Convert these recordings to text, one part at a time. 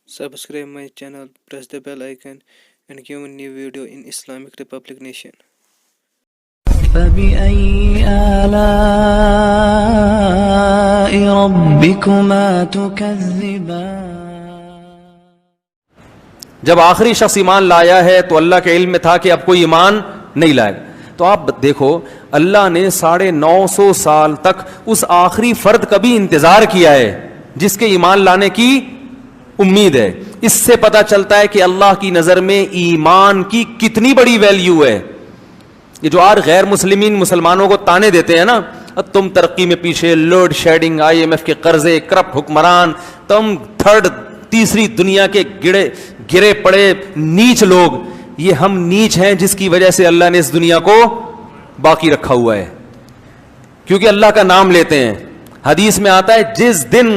Subscribe my channel, press the bell icon and give a new video in Islamic Republic Nation. فبأي آلاء ربكما تكذبان. جب آخری شخص ایمان لایا ہے تو اللہ کے علم میں تھا کہ اب کوئی ایمان نہیں لائے گا. تو آپ دیکھو اللہ نے 950 سال تک اس آخری فرد کا بھی انتظار کیا ہے جس کے ایمان لانے کی امید ہے. اس سے پتہ چلتا ہے کہ اللہ کی نظر میں ایمان کی کتنی بڑی ویلیو ہے. یہ جو آج غیر مسلمانوں کو تانے دیتے ہیں نا, تم ترقی میں پیچھے, لوڈ شیڈنگ, IMF کے قرضے, کرپٹ حکمران, تم تیسری دنیا کے گرے پڑے نیچ لوگ, یہ ہم نیچ ہیں جس کی وجہ سے اللہ نے اس دنیا کو باقی رکھا ہوا ہے, کیونکہ اللہ کا نام لیتے ہیں. حدیث میں آتا ہے جس دن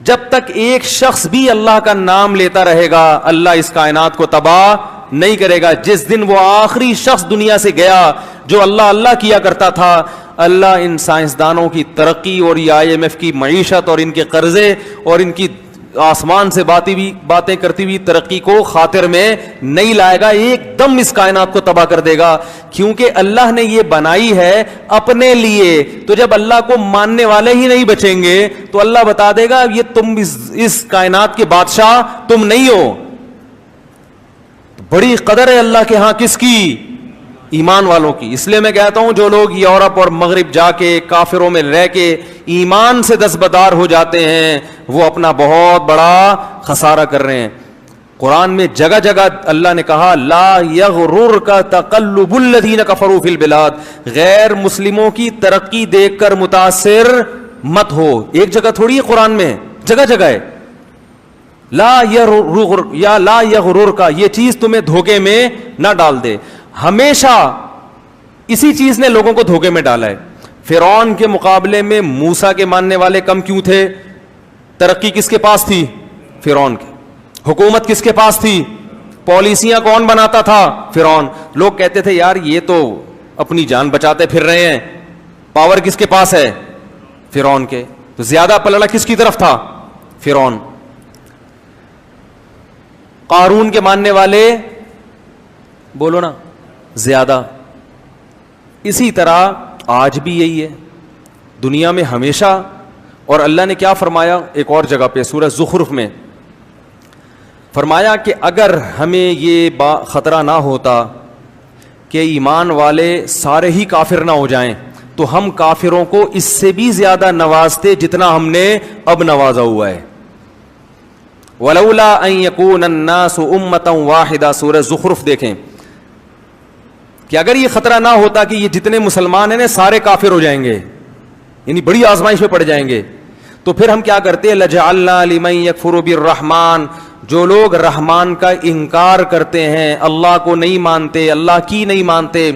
جب تک ایک شخص بھی اللہ کا نام لیتا رہے گا اللہ اس کائنات کو تباہ نہیں کرے گا. جس دن وہ آخری شخص دنیا سے گیا جو اللہ اللہ کیا کرتا تھا, اللہ ان سائنسدانوں کی ترقی اور یہ IMF کی معیشت اور ان کے قرضے اور ان کی آسمان سے باتیں کرتی ہوئی ترقی کو خاطر میں نہیں لائے گا, ایک دم اس کائنات کو تباہ کر دے گا. کیونکہ اللہ نے یہ بنائی ہے اپنے لیے. تو جب اللہ کو ماننے والے ہی نہیں بچیں گے تو اللہ بتا دے گا یہ تم اس کائنات کے بادشاہ تم نہیں ہو. بڑی قدر ہے اللہ کے ہاں کس کی؟ ایمان والوں کی. اس لیے میں کہتا ہوں جو لوگ یورپ اور مغرب جا کے کافروں میں رہ کے ایمان سے دستبردار ہو جاتے ہیں وہ اپنا بہت بڑا خسارہ کر رہے ہیں. قرآن میں جگہ جگہ اللہ نے کہا لا یغررک تقلب الذین کفروا فی البلاد, غیر مسلموں کی ترقی دیکھ کر متاثر مت ہو. ایک جگہ تھوڑی ہے قرآن میں, جگہ جگہ ہے لا یغررک, یہ چیز تمہیں دھوکے میں نہ ڈال دے. ہمیشہ اسی چیز نے لوگوں کو دھوکے میں ڈالا ہے. فرعون کے مقابلے میں موسیٰ کے ماننے والے کم کیوں تھے؟ ترقی کس کے پاس تھی؟ فرعون کی. حکومت کس کے پاس تھی؟ پالیسیاں کون بناتا تھا؟ فرعون. لوگ کہتے تھے یار یہ تو اپنی جان بچاتے پھر رہے ہیں. پاور کس کے پاس ہے؟ فرعون کے. تو زیادہ پلڑا کس کی طرف تھا؟ فرعون. قارون کے ماننے والے بولو نا زیادہ. اسی طرح آج بھی یہی ہے دنیا میں ہمیشہ. اور اللہ نے کیا فرمایا ایک اور جگہ پہ سورہ زخرف میں فرمایا کہ اگر ہمیں یہ خطرہ نہ ہوتا کہ ایمان والے سارے ہی کافر نہ ہو جائیں تو ہم کافروں کو اس سے بھی زیادہ نوازتے جتنا ہم نے اب نوازا ہوا ہے. وَلَوْلَا أَن يَكُونَ النَّاسُ أُمَّةً وَاحِدَةً سورہ زخرف دیکھیں کہ اگر یہ خطرہ نہ ہوتا کہ یہ جتنے مسلمان ہیں سارے کافر ہو جائیں گے, یعنی بڑی آزمائش میں پڑ جائیں گے, تو پھر ہم کیا کرتے ہیں لَجَعَلْنَا لِمَن يَكْفُرُ بِالرَّحْمَنِ, جو لوگ رحمان کا انکار کرتے ہیں, اللہ کو نہیں مانتے, اللہ کی نہیں مانتے,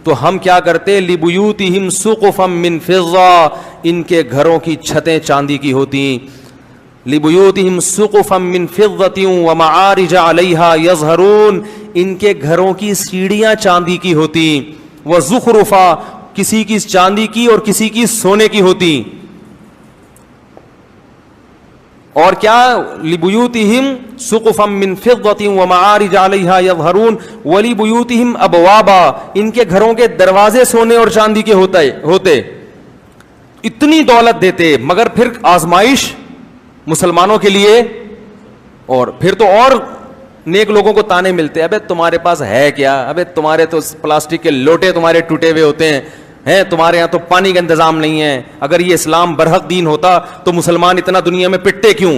تو ہم کیا کرتے لِبُيُوتِهِمْ سُقُفًا مِّن فِضَّةٍ, ان کے گھروں کی چھتیں چاندی کی ہوتی. لِبُيُوتِهِمْ سُقُفًا مِّن فِضَّةٍ وَمَعَارِجَ عَلَيْهَا يَظْهَرُونَ, ان کے گھروں کی سیڑھیاں چاندی کی ہوتی. وَزُخْرُفًا, کسی کی چاندی کی اور کسی کی سونے کی ہوتی. اور کیا لِبُيُوتِهِمْ سُقُفًا مِّن فِضَّةٍ وَمَعَارِجَ عَلَيْهَا يَظْهَرُونَ وَلِبُيُوتِهِمْ أَبْوَابًا, ان کے گھروں کے دروازے سونے اور چاندی کے ہوتے. اتنی دولت دیتے مگر پھر آزمائش مسلمانوں کے لیے, اور پھر تو اور نیک لوگوں کو تانے ملتے, ابے تمہارے پاس ہے کیا, ابے تمہارے تو پلاسٹک کے لوٹے تمہارے ٹوٹے ہوئے ہوتے ہیں, تمہارے یہاں تو پانی کا انتظام نہیں ہے. اگر یہ اسلام برحق دین ہوتا تو مسلمان اتنا دنیا میں پٹتے کیوں,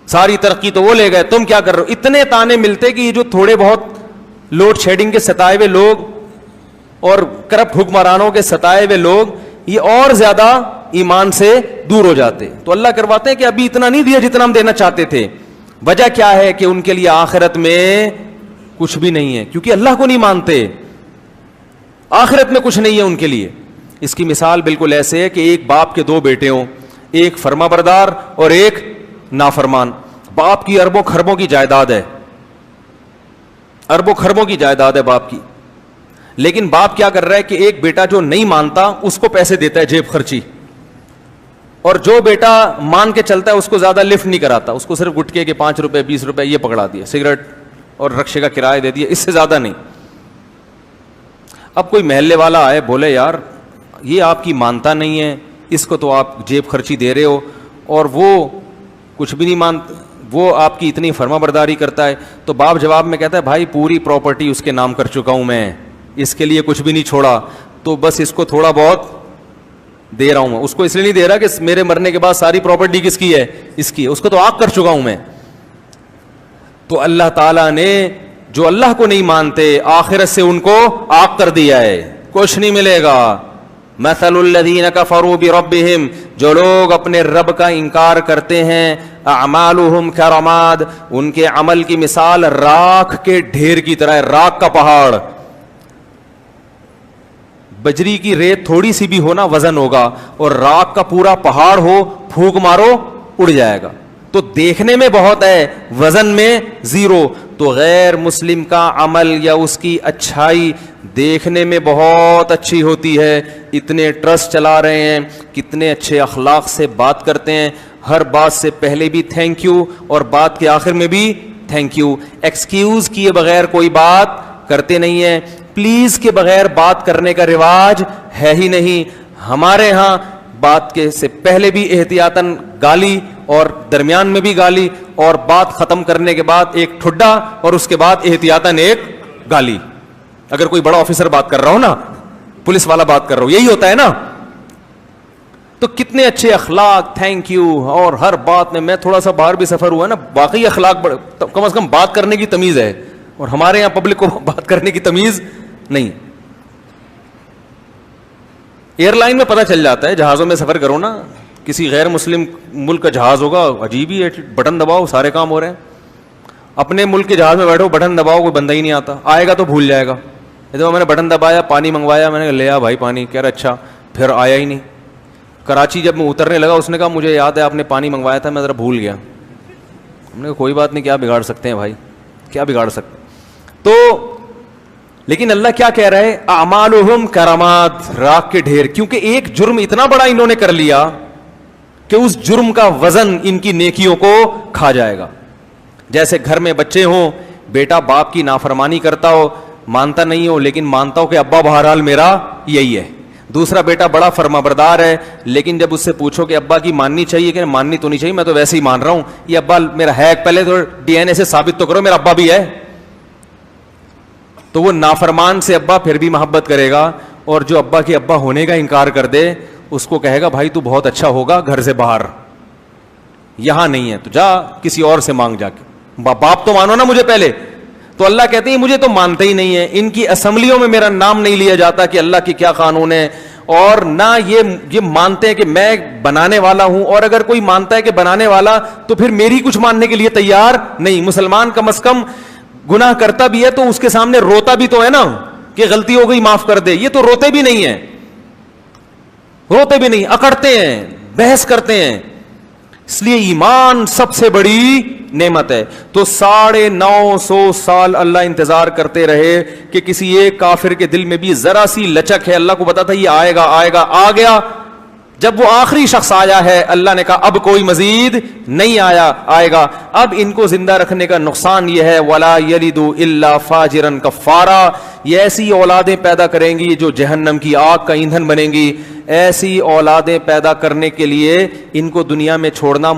ساری ترقی تو وہ لے گئے, تم کیا کر رہے ہو. اتنے تانے ملتے کہ یہ جو تھوڑے بہت لوڈ شیڈنگ کے ستائے ہوئے لوگ اور کرپٹ حکمرانوں کے ستائے ہوئے لوگ یہ اور زیادہ ایمان سے دور ہو جاتے. تو اللہ کرواتے ہیں کہ ابھی اتنا نہیں دیا جتنا ہم دینا چاہتے تھے. وجہ کیا ہے کہ ان کے لیے آخرت میں کچھ بھی نہیں ہے, کیونکہ اللہ کو نہیں مانتے. آخرت میں کچھ نہیں ہے ان کے لیے. اس کی مثال بالکل ایسے ہے کہ ایک باپ کے دو بیٹے ہوں, ایک فرما بردار اور ایک نافرمان. باپ کی اربوں خربوں کی جائیداد ہے, اربوں خربوں کی جائیداد ہے باپ کی, لیکن باپ کیا کر رہا ہے کہ ایک بیٹا جو نہیں مانتا اس کو پیسے دیتا ہے جیب خرچی, اور جو بیٹا مان کے چلتا ہے اس کو زیادہ لفٹ نہیں کراتا, اس کو صرف گٹکے کے 5 روپے 20 روپے یہ پکڑا دیا, سگریٹ اور رکشے کا کرایہ دے دیا, اس سے زیادہ نہیں. اب کوئی محلے والا آئے بولے یار یہ آپ کی مانتا نہیں ہے, اس کو تو آپ جیب خرچی دے رہے ہو, اور وہ کچھ بھی نہیں مانتا, وہ آپ کی اتنی فرما برداری کرتا ہے, تو باپ جواب میں کہتا ہے بھائی پوری پراپرٹی اس کے نام کر چکا ہوں میں, اس کے لیے کچھ بھی نہیں چھوڑا, تو بس اس کو تھوڑا بہت دے رہا ہوں میں. اس کو اس لیے نہیں دے رہا کہ میرے مرنے کے بعد ساری پراپرٹی کس کی ہے, اس کی ہے, اس کو تو آگ کر چکا ہوں میں. تو اللہ تعالیٰ نے جو اللہ کو نہیں مانتے آخرت سے ان کو آگ کر دیا ہے, کچھ نہیں ملے گا. مثل الذین کفروا بربہم, جو لوگ اپنے رب کا انکار کرتے ہیں, اعمالہم کرماد, ان کے عمل کی مثال راکھ کے ڈھیر کی طرح ہے, راکھ کا پہاڑ. بجری کی ریت تھوڑی سی بھی ہونا وزن ہوگا, اور راکھ کا پورا پہاڑ ہو پھونک مارو اڑ جائے گا. تو دیکھنے میں بہت ہے, وزن میں زیرو. تو غیر مسلم کا عمل یا اس کی اچھائی دیکھنے میں بہت اچھی ہوتی ہے, اتنے ٹرسٹ چلا رہے ہیں, کتنے اچھے اخلاق سے بات کرتے ہیں, ہر بات سے پہلے بھی تھینک یو اور بات کے آخر میں بھی تھینک یو, ایکسکیوز کیے بغیر کوئی بات کرتے نہیں ہیں, پلیز کے بغیر بات کرنے کا رواج ہے ہی نہیں. ہمارے ہاں بات کے سے پہلے بھی احتیاطاً گالی, اور درمیان میں بھی گالی, اور بات ختم کرنے کے بعد ایک ٹھڈا, اور اس کے بعد احتیاطاً ایک گالی. اگر کوئی بڑا آفیسر بات کر رہا ہو نا, پولیس والا بات کر رہا ہو, یہی ہوتا ہے نا. تو کتنے اچھے اخلاق, تھینک یو, اور ہر بات میں. میں تھوڑا سا باہر بھی سفر ہوا نا, واقعی اخلاق کم از کم بات کرنے کی تمیز ہے, اور ہمارے یہاں پبلک کو بات کرنے کی تمیز نہیں. ایئر لائن میں پتہ چل جاتا ہے, جہازوں میں سفر کرو نا, کسی غیر مسلم ملک کا جہاز ہوگا, عجیب ہی ہے, بٹن دباؤ سارے کام ہو رہے ہیں. اپنے ملک کے جہاز میں بیٹھو, بٹن دباؤ, کوئی بندہ ہی نہیں آتا, آئے گا تو بھول جائے گا. میں نے بٹن دبایا, پانی منگوایا, میں نے لیا بھائی پانی, کہہ رہا اچھا, پھر آیا ہی نہیں. کراچی جب میں اترنے لگا, اس نے کہا مجھے یاد ہے آپ نے پانی منگوایا تھا, میں ذرا بھول گیا. ہم نے کہا کوئی بات نہیں, کیا بگاڑ سکتے ہیں بھائی, کیا بگاڑ سکتے. تو لیکن اللہ کیا کہہ رہا ہے, اعمالہم کرماد, راکھ کے ڈھیر. کیونکہ ایک جرم اتنا بڑا انہوں نے کر لیا کہ اس جرم کا وزن ان کی نیکیوں کو کھا جائے گا. جیسے گھر میں بچے ہوں, بیٹا باپ کی نافرمانی کرتا ہو, مانتا نہیں ہو, لیکن مانتا ہو کہ ابا بہرحال میرا یہی ہے. دوسرا بیٹا بڑا فرما بردار ہے, لیکن جب اس سے پوچھو کہ ابا کی ماننی چاہیے کہ ماننی تو نہیں چاہیے, میں تو ویسے ہی مان رہا ہوں, یہ ابا میرا ہے, پہلے تو ڈی این اے سے ثابت تو کرو میرا ابا بھی ہے. تو وہ نافرمان سے ابا پھر بھی محبت کرے گا, اور جو ابا کے ابا ہونے کا انکار کر دے اس کو کہے گا بھائی تو بہت اچھا ہوگا گھر سے باہر, یہاں نہیں ہے تو جا کسی اور سے مانگ جا کے, باپ تو مانو نا مجھے پہلے. تو اللہ کہتے ہیں مجھے تو مانتے ہی نہیں ہے, ان کی اسمبلیوں میں میرا نام نہیں لیا جاتا کہ اللہ کی کیا قانون ہے, اور نہ یہ مانتے ہیں کہ میں بنانے والا ہوں, اور اگر کوئی مانتا ہے کہ بنانے والا تو پھر میری کچھ ماننے کے لیے تیار نہیں. مسلمان کم از کم گناہ کرتا بھی ہے تو اس کے سامنے روتا بھی تو ہے نا کہ غلطی ہو گئی معاف کر دے, یہ تو روتے بھی نہیں ہیں, روتے بھی نہیں, اکڑتے ہیں, بحث کرتے ہیں. اس لیے ایمان سب سے بڑی نعمت ہے. تو 950 سال اللہ انتظار کرتے رہے کہ کسی ایک کافر کے دل میں بھی ذرا سی لچک ہے, اللہ کو پتا تھا یہ آئے گا آئے گا, آ گیا. جب وہ آخری شخص آیا ہے, اللہ نے کہا اب کوئی مزید نہیں آئے گا. اب ان کو زندہ رکھنے کا نقصان یہ ہے, وَلَا يَلِدُ إِلَّا فَاجِرًا كَفَّارًا, یہ ایسی اولادیں پیدا کریں گی جو جہنم کی آگ کا ایندھن بنیں گی. ایسی اولادیں پیدا کرنے کے لیے ان کو دنیا میں چھوڑنا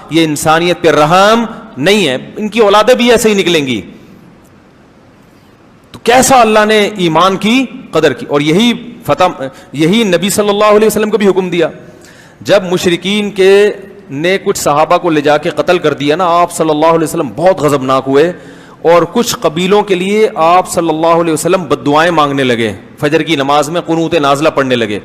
یہ انسانیت پہ رحم نہیں ہے. ان کی اولادیں بھی ایسے ہی نکلیں گی. تو کیسا اللہ نے ایمان کی قدر کی, اور یہی نبی صلی اللہ علیہ وسلم کو بھی حکم دیا. جب مشرکین نے کچھ صحابہ کو لے جا کے قتل کر دیا نا, آپ صلی اللہ علیہ وسلم بہت غضبناک ہوئے, اور کچھ قبیلوں کے لیے آپ صلی اللہ علیہ وسلم بددعائیں مانگنے لگے, فجر کی نماز میں قنوت نازلہ پڑھنے لگے.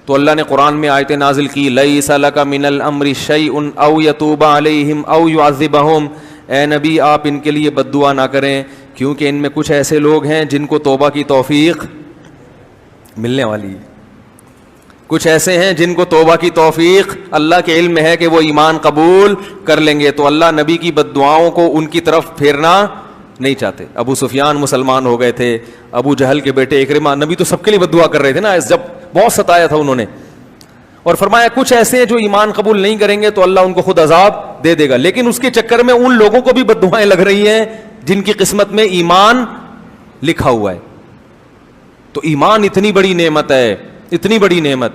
تو اللہ نے قرآن میں آیتیں نازل کی, لیس لک من الامر شیء او یتوب علیہم او یعذبہم, اے نبی آپ ان کے لیے بد دعا نہ کریں, کیونکہ ان میں کچھ ایسے لوگ ہیں جن کو توبہ کی توفیق ملنے والی ہے. کچھ ایسے ہیں جن کو توبہ کی توفیق اللہ کے علم میں ہے کہ وہ ایمان قبول کر لیں گے. تو اللہ نبی کی بد دعاؤں کو ان کی طرف پھیرنا نہیں چاہتے. ابو سفیان مسلمان ہو گئے تھے, ابو جہل کے بیٹے اکرمہ, نبی تو سب کے لیے بد دعا کر رہے تھے نا, جب بہت ستایا تھا انہوں نے. اور فرمایا کچھ ایسے ہیں جو ایمان قبول نہیں کریں گے تو اللہ ان کو خود عذاب دے دے گا. لیکن اس کے چکر میں ان لوگوں کو بھی بد دعائیں لگ رہی ہیں جن کی قسمت میں ایمان لکھا ہوا ہے. تو ایمان اتنی بڑی نعمت ہے, اتنی بڑی نعمت.